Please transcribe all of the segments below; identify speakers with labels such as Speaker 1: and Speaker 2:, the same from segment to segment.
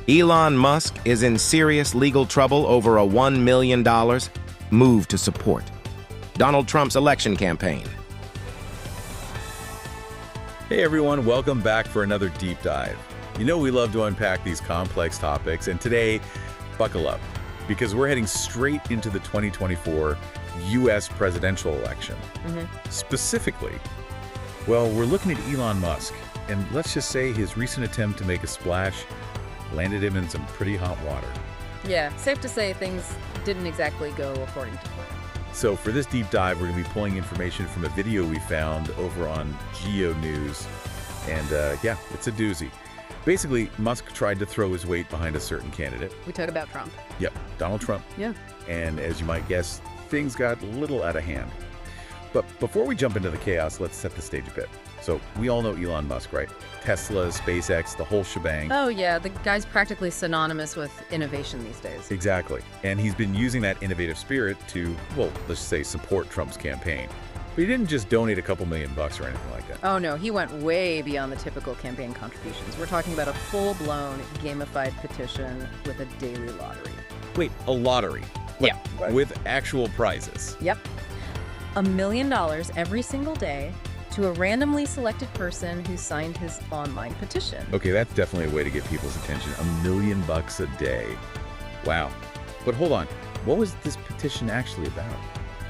Speaker 1: Elon Musk is in serious legal trouble over a $1 million move to support Donald Trump's election campaign.
Speaker 2: Hey everyone, welcome back for another deep dive. You know we love to unpack these complex topics, and today, buckle up, because we're heading straight into the 2024 U.S. presidential election. Specifically, well, we're looking at Elon Musk, and let's just say his recent attempt to make a splash landed him in some pretty hot water.
Speaker 3: Yeah, safe to say things didn't exactly go according to plan.
Speaker 2: So for this deep dive, we're going to be pulling information from a video we found over on Geo News, and yeah, it's a doozy. Basically, Musk tried to throw his weight behind a certain candidate.
Speaker 3: We talk about Trump.
Speaker 2: Yep, Donald Trump.
Speaker 3: Yeah.
Speaker 2: And as you might guess, things got a little out of hand. But before we jump into the chaos, let's set the stage a bit. So we all know Elon Musk, right? Tesla, SpaceX, the whole shebang.
Speaker 3: Oh yeah, the guy's practically synonymous with innovation these days.
Speaker 2: Exactly. And he's been using that innovative spirit to, well, let's say support Trump's campaign. But he didn't just donate a couple $1 million or anything like that.
Speaker 3: Oh no, he went way beyond the typical campaign contributions. We're talking about a full-blown gamified petition with a daily lottery.
Speaker 2: Wait, a lottery?
Speaker 3: Yeah.
Speaker 2: With actual prizes?
Speaker 3: Yep. $1 million every single day to a randomly selected person who signed his online petition.
Speaker 2: Okay, that's definitely a way to get people's attention. $1 million a day. Wow. But hold on, what was this petition actually about?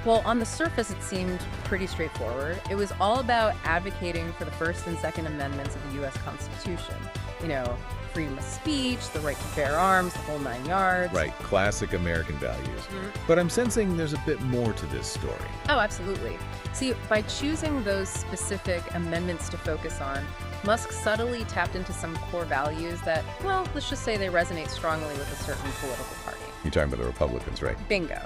Speaker 3: Well, on the surface, it seemed pretty straightforward. It was all about advocating for the First and Second Amendments of the U.S. Constitution. You know, freedom of speech, the right to bear arms, the whole 9 yards.
Speaker 2: Right, classic American values. But I'm sensing there's a bit more to this story.
Speaker 3: Oh, absolutely. See, by choosing those specific amendments to focus on, Musk subtly tapped into some core values that, well, let's just say they resonate strongly with a certain political party.
Speaker 2: You're talking about the Republicans, right?
Speaker 3: Bingo.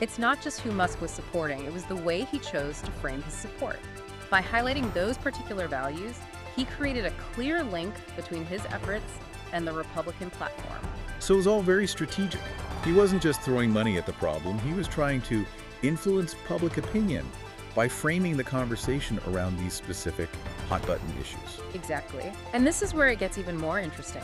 Speaker 3: It's not just who Musk was supporting, it was the way he chose to frame his support. By highlighting those particular values, he created a clear link between his efforts and the Republican platform.
Speaker 2: So it was all very strategic. He wasn't just throwing money at the problem, he was trying to influence public opinion by framing the conversation around these specific hot-button issues.
Speaker 3: Exactly. And this is where it gets even more interesting.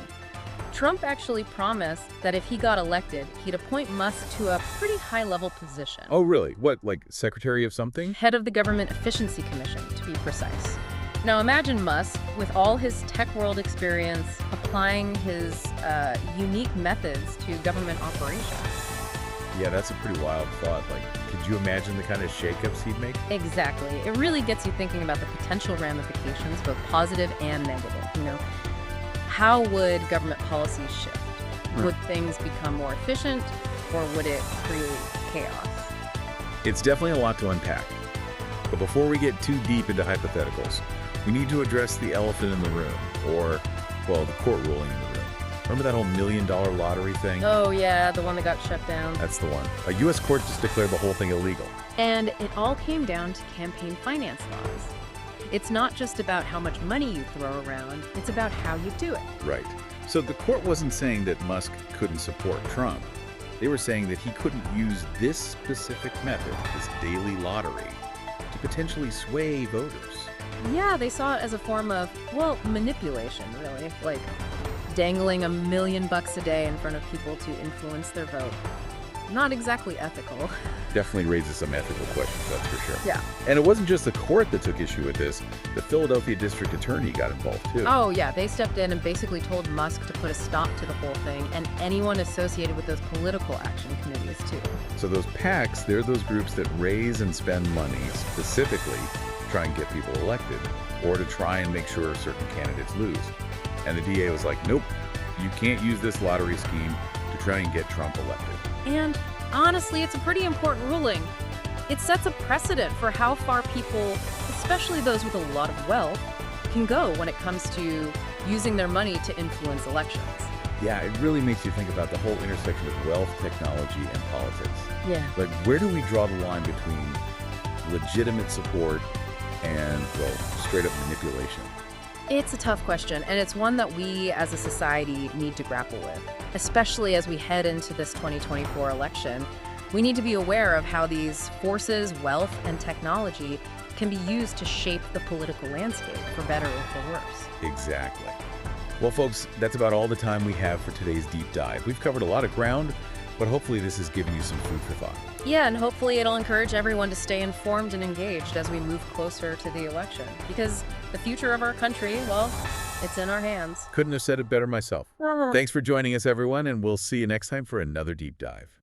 Speaker 3: Trump actually promised that if he got elected, he'd appoint Musk to a pretty high-level position.
Speaker 2: Oh, really? What, like Secretary of something?
Speaker 3: Head of the Government Efficiency Commission, to be precise. Now imagine Musk, with all his tech world experience, applying his unique methods to government operations.
Speaker 2: Yeah, that's a pretty wild thought. Like, could you imagine the kind of shakeups he'd make?
Speaker 3: Exactly. It really gets you thinking about the potential ramifications, both positive and negative. You know, how would government policies shift? Would things become more efficient, or would it create chaos?
Speaker 2: It's definitely a lot to unpack. But before we get too deep into hypotheticals, we need to address the elephant in the room, or, well, the court ruling in the room. Remember that whole $1 million lottery thing?
Speaker 3: Oh yeah, the one that got shut down.
Speaker 2: That's the one. A U.S. court just declared the whole thing illegal.
Speaker 3: And it all came down to campaign finance laws. It's not just about how much money you throw around, it's about how you do it.
Speaker 2: Right. So the court wasn't saying that Musk couldn't support Trump. They were saying that he couldn't use this specific method, this daily lottery, to potentially sway voters.
Speaker 3: Yeah, they saw it as a form of, well, manipulation, really. Like dangling $1 million a day in front of people to influence their vote. Not exactly ethical.
Speaker 2: Definitely raises some ethical questions, that's for sure.
Speaker 3: Yeah.
Speaker 2: And it wasn't just the court that took issue with this. The Philadelphia district attorney got involved too.
Speaker 3: Oh yeah, they stepped in and basically told Musk to put a stop to the whole thing, and anyone associated with those political action committees too.
Speaker 2: So those PACs, they're those groups that raise and spend money specifically to try and get people elected, or to try and make sure certain candidates lose. And the DA was like, nope, you can't use this lottery scheme to try and get Trump elected.
Speaker 3: And honestly, it's a pretty important ruling. It sets a precedent for how far people, especially those with a lot of wealth, can go when it comes to using their money to influence elections.
Speaker 2: Yeah, it really makes you think about the whole intersection of wealth, technology, and politics.
Speaker 3: Yeah.
Speaker 2: Like, where do we draw the line between legitimate support and, well, straight up manipulation?
Speaker 3: It's a tough question, and it's one that we as a society need to grapple with, especially as we head into this 2024 election. We need to be aware of how these forces, wealth, and technology can be used to shape the political landscape, for better or for worse.
Speaker 2: Exactly. Well, folks, that's about all the time we have for today's deep dive. We've covered a lot of ground, but hopefully this has given you some food for thought.
Speaker 3: Yeah, and hopefully it'll encourage everyone to stay informed and engaged as we move closer to the election. Because the future of our country, well, it's in our hands.
Speaker 2: Couldn't have said it better myself. Thanks for joining us, everyone, and we'll see you next time for another deep dive.